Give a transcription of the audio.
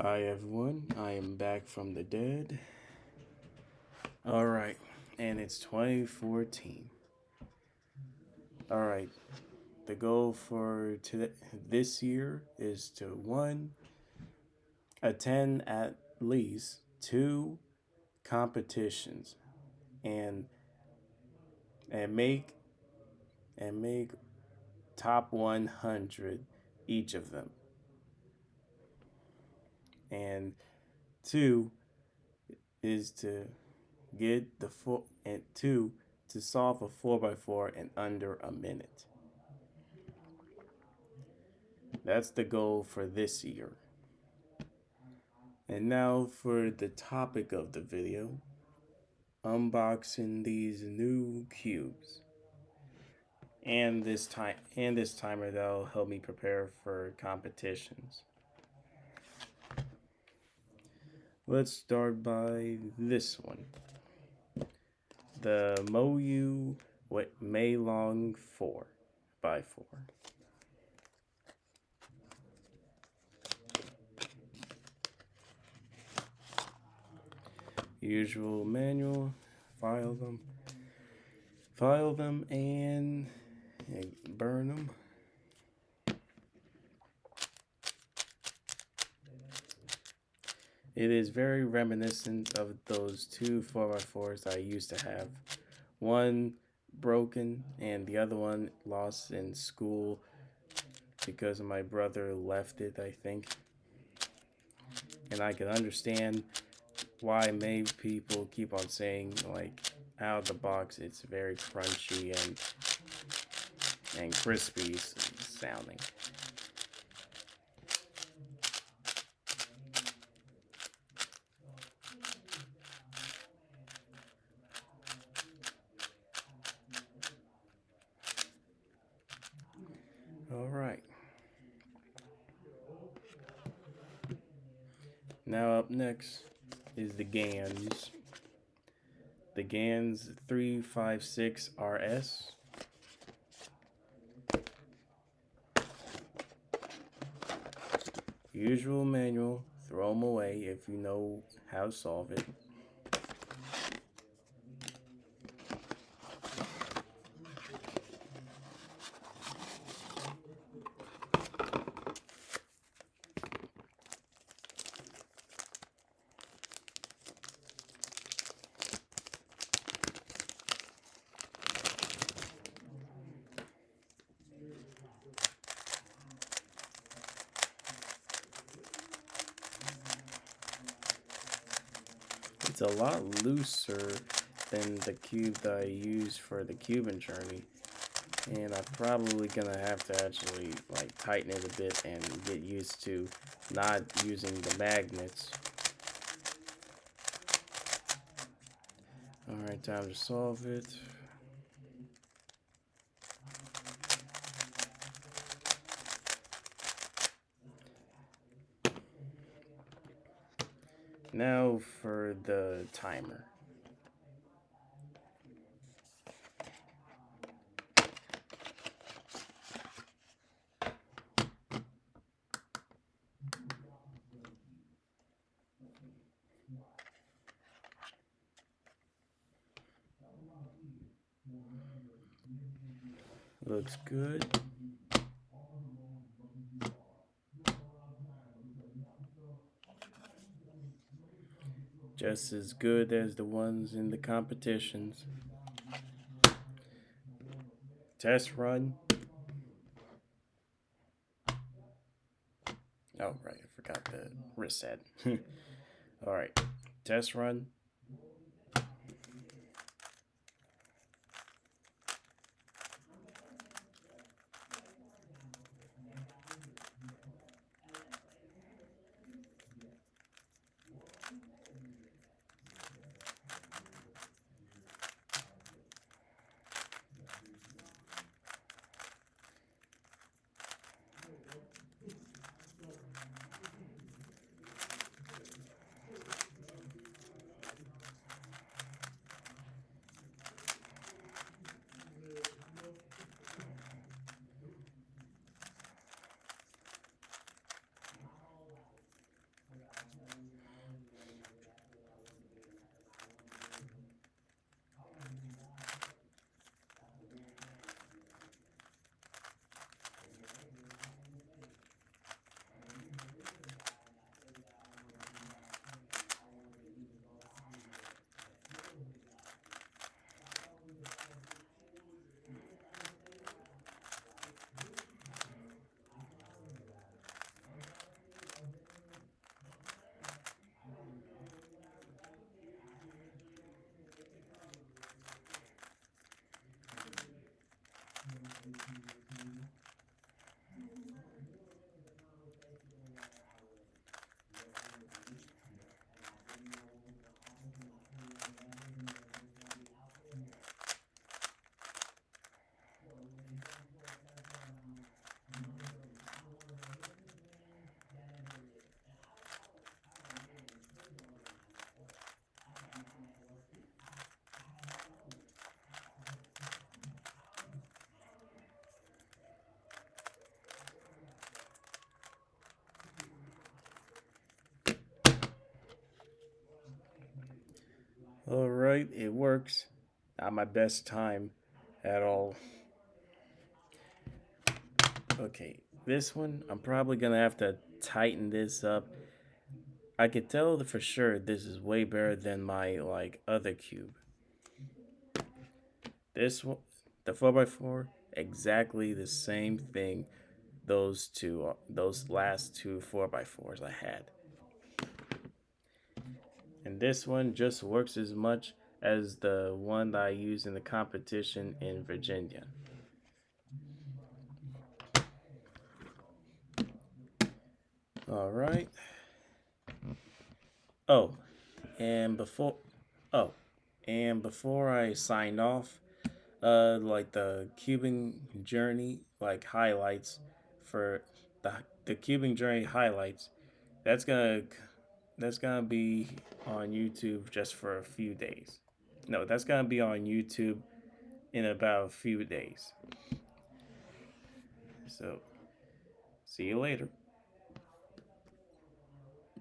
Hi everyone, I am back from the dead. Alright, and it's 2014. Alright, the goal for this year is to 1. Attend at least 2 competitions and make top 100 each of them. And 2 is to get the to solve a 4x4 in under a minute. That's the goal for this year. And now for the topic of the video, unboxing these new cubes. And this timer that'll help me prepare for competitions. Let's start by this one. The Moyu MeiLong 4x4. Usual manual, file them and burn them. It is very reminiscent of those 2 4x4s I used to have. One broken and the other one lost in school because my brother left it, I think. And I can understand why many people keep on saying, like, out of the box it's very crunchy and crispy sounding. All right. Now up next is the GANs. The GANs 356RS. Usual manual, throw them away if you know how to solve it. It's a lot looser than the cube that I use for the cubing journey, and I'm probably gonna have to actually like tighten it a bit and get used to not using the magnets. Alright, time to solve it. Now for the timer. Looks good. Just as good as the ones in the competitions. Test run. Oh, right, I forgot the reset. Alright, test run. All right, it works. Not my best time at all. Okay, this one, I'm probably gonna have to tighten this up. I can tell for sure this is way better than my like other cube. This one, the 4x4, exactly the same thing. Those last two 4x4s I had. And this one just works as much as the one that I used in the competition in Virginia. All right. Oh, and before, oh, and before I sign off, like the cubing journey, like highlights for the cubing journey highlights. That's gonna that's gonna be on YouTube just for a few days. No, that's gonna be on YouTube in about a few days. So, see you later.